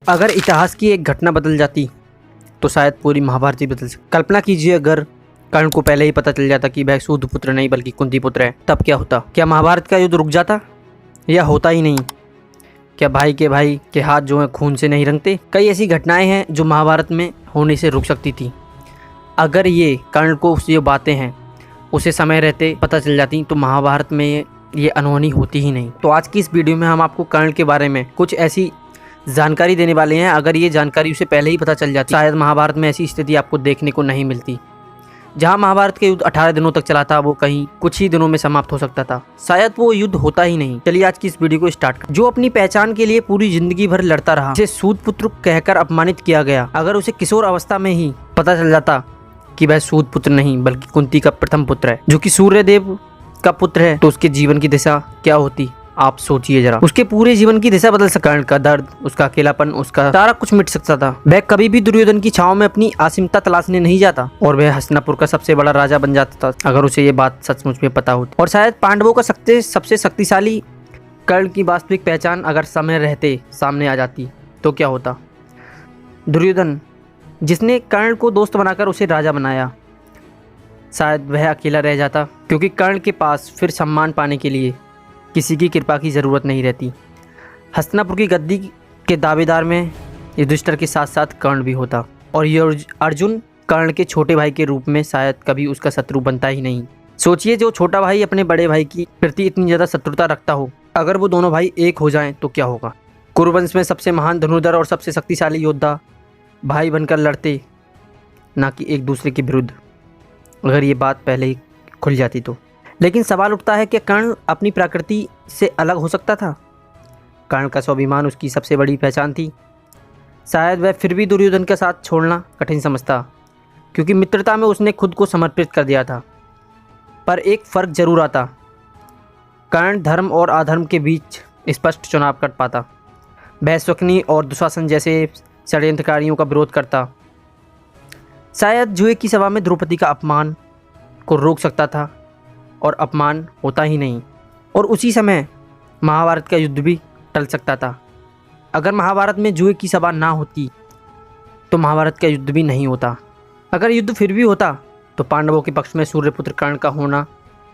अगर इतिहास की एक घटना बदल जाती तो शायद पूरी महाभारत ही बदल सकती। कल्पना कीजिए अगर कर्ण को पहले ही पता चल जाता कि वह सूत पुत्र नहीं बल्कि कुंती पुत्र है, तब क्या होता? क्या महाभारत का युद्ध रुक जाता या होता ही नहीं? क्या भाई के हाथ जो हैं खून से नहीं रंगते? कई ऐसी घटनाएं हैं जो महाभारत में होने से रुक सकती थी। अगर ये कर्ण को जो बातें हैं उसे समय रहते पता चल जाती तो महाभारत में ये अनहोनी होती ही नहीं। तो आज की इस वीडियो में हम आपको कर्ण के बारे में कुछ ऐसी जानकारी देने वाले हैं। अगर ये जानकारी उसे पहले ही पता चल जाती शायद महाभारत में ऐसी स्थिति आपको देखने को नहीं मिलती। जहां महाभारत के युद्ध 18 दिनों तक चला था वो कहीं कुछ ही दिनों में समाप्त हो सकता था। शायद वो युद्ध होता ही नहीं। चलिए आज की इस वीडियो को स्टार्ट करें। जो अपनी पहचान के लिए पूरी जिंदगी भर लड़ता रहा, जिसे सूत पुत्र कहकर अपमानित किया गया, अगर उसे किशोर अवस्था में ही पता चल जाता कि वह सूत पुत्र नहीं बल्कि कुंती का प्रथम पुत्र है, जो कि सूर्यदेव का पुत्र है, तो उसके जीवन की दिशा क्या होती? आप सोचिए जरा। उसके पूरे जीवन की दिशा बदल सकता। कर्ण का दर्द, उसका अकेलापन, उसका सारा कुछ मिट सकता था। वह कभी भी दुर्योधन की छाव में अपनी आसिमता तलाशने नहीं जाता और वह हस्तिनापुर का सबसे बड़ा राजा बन जाता था अगर उसे ये बात सचमुच में पता होती। और शायद पांडवों का सबसे शक्तिशाली कर्ण की वास्तविक पहचान अगर समय रहते सामने आ जाती तो क्या होता? दुर्योधन, जिसने कर्ण को दोस्त बनाकर उसे राजा बनाया, शायद वह अकेला रह जाता, क्योंकि कर्ण के पास फिर सम्मान पाने के लिए किसी की कृपा की ज़रूरत नहीं रहती। हस्तिनापुर की गद्दी के दावेदार में युधिष्ठिर के साथ साथ कर्ण भी होता और ये अर्जुन कर्ण के छोटे भाई के रूप में शायद कभी उसका शत्रु बनता ही नहीं। सोचिए, जो छोटा भाई अपने बड़े भाई की प्रति इतनी ज़्यादा शत्रुता रखता हो, अगर वो दोनों भाई एक हो जाएं तो क्या होगा? कुरुवंश में सबसे महान धनुर्धर और सबसे शक्तिशाली योद्धा भाई बनकर लड़ते, ना कि एक दूसरे के विरुद्ध। अगर ये बात पहले ही खुल जाती तो। लेकिन सवाल उठता है कि कर्ण अपनी प्रकृति से अलग हो सकता था? कर्ण का स्वाभिमान उसकी सबसे बड़ी पहचान थी। शायद वह फिर भी दुर्योधन के साथ छोड़ना कठिन समझता, क्योंकि मित्रता में उसने खुद को समर्पित कर दिया था। पर एक फ़र्क जरूर आता, कर्ण धर्म और अधर्म के बीच स्पष्ट चुनाव कर पाता। वह शकुनी और दुशासन जैसे षड्यंत्रकारियों का विरोध करता। शायद जुए की सभा में द्रौपदी का अपमान को रोक सकता था और अपमान होता ही नहीं। और उसी समय महाभारत का युद्ध भी टल सकता था। अगर महाभारत में जुए की सभा ना होती तो महाभारत का युद्ध भी नहीं होता। अगर युद्ध फिर भी होता तो पांडवों के पक्ष में सूर्यपुत्र कर्ण का होना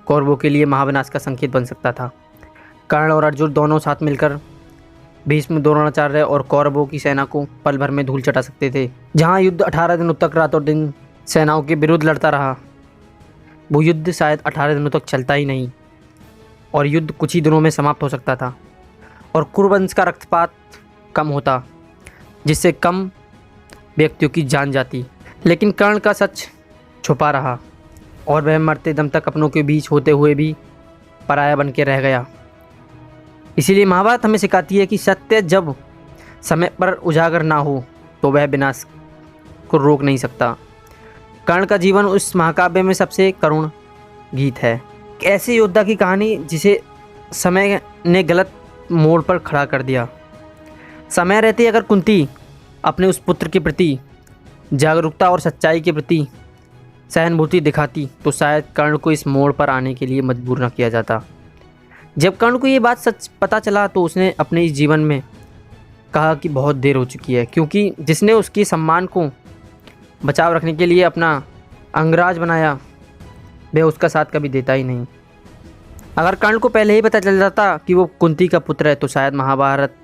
कौरवों के लिए महाविनाश का संकेत बन सकता था। कर्ण और अर्जुन दोनों साथ मिलकर भीष्म, द्रोणाचार्य और कौरवों की सेना को पल भर में धूल चटा सकते थे। जहाँ युद्ध 18 दिनों तक रातों दिन सेनाओं के विरुद्ध लड़ता रहा, वो युद्ध शायद 18 दिनों तक चलता ही नहीं और युद्ध कुछ ही दिनों में समाप्त हो सकता था और कुरुवंश का रक्तपात कम होता, जिससे कम व्यक्तियों की जान जाती। लेकिन कर्ण का सच छुपा रहा और वह मरते दम तक अपनों के बीच होते हुए भी पराया बन के रह गया। इसीलिए महाभारत हमें सिखाती है कि सत्य जब समय पर उजागर ना हो तो वह विनाश को रोक नहीं सकता। कर्ण का जीवन उस महाकाव्य में सबसे करुण गीत है। ऐसे योद्धा की कहानी जिसे समय ने गलत मोड़ पर खड़ा कर दिया। समय रहते अगर कुंती अपने उस पुत्र के प्रति जागरूकता और सच्चाई के प्रति सहानुभूति दिखाती तो शायद कर्ण को इस मोड़ पर आने के लिए मजबूर न किया जाता। जब कर्ण को ये बात सच पता चला तो उसने अपने इस जीवन में कहा कि बहुत देर हो चुकी है, क्योंकि जिसने उसके सम्मान को बचाव रखने के लिए अपना अंगराज बनाया वह उसका साथ कभी देता ही नहीं। अगर कर्ण को पहले ही पता चल जाता कि वो कुंती का पुत्र है तो शायद महाभारत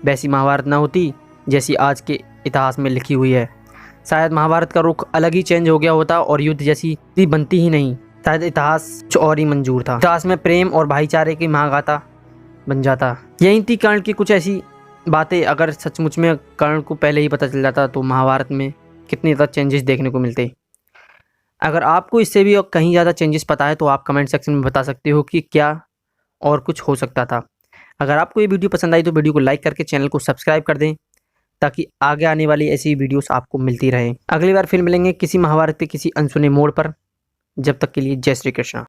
वैसी महाभारत ना होती जैसी आज के इतिहास में लिखी हुई है। शायद महाभारत का रुख अलग ही चेंज हो गया होता और युद्ध जैसी बनती ही नहीं। शायद इतिहास कुछ और ही मंजूर था। इतिहास में प्रेम और भाईचारे की महागाथा बन जाता। यही थी कर्ण की कुछ ऐसी बातें। अगर सचमुच में कर्ण को पहले ही पता चल जाता तो महाभारत में कितने ज़्यादा चेंजेस देखने को मिलते। अगर आपको इससे भी कहीं ज़्यादा चेंजेस पता है तो आप कमेंट सेक्शन में बता सकते हो कि क्या और कुछ हो सकता था। अगर आपको ये वीडियो पसंद आई तो वीडियो को लाइक करके चैनल को सब्सक्राइब कर दें ताकि आगे आने वाली ऐसी वीडियोस आपको मिलती रहें। अगली बार फिर मिलेंगे किसी महाभारत के किसी अनसुने मोड़ पर। जब तक के लिए जय श्री कृष्ण।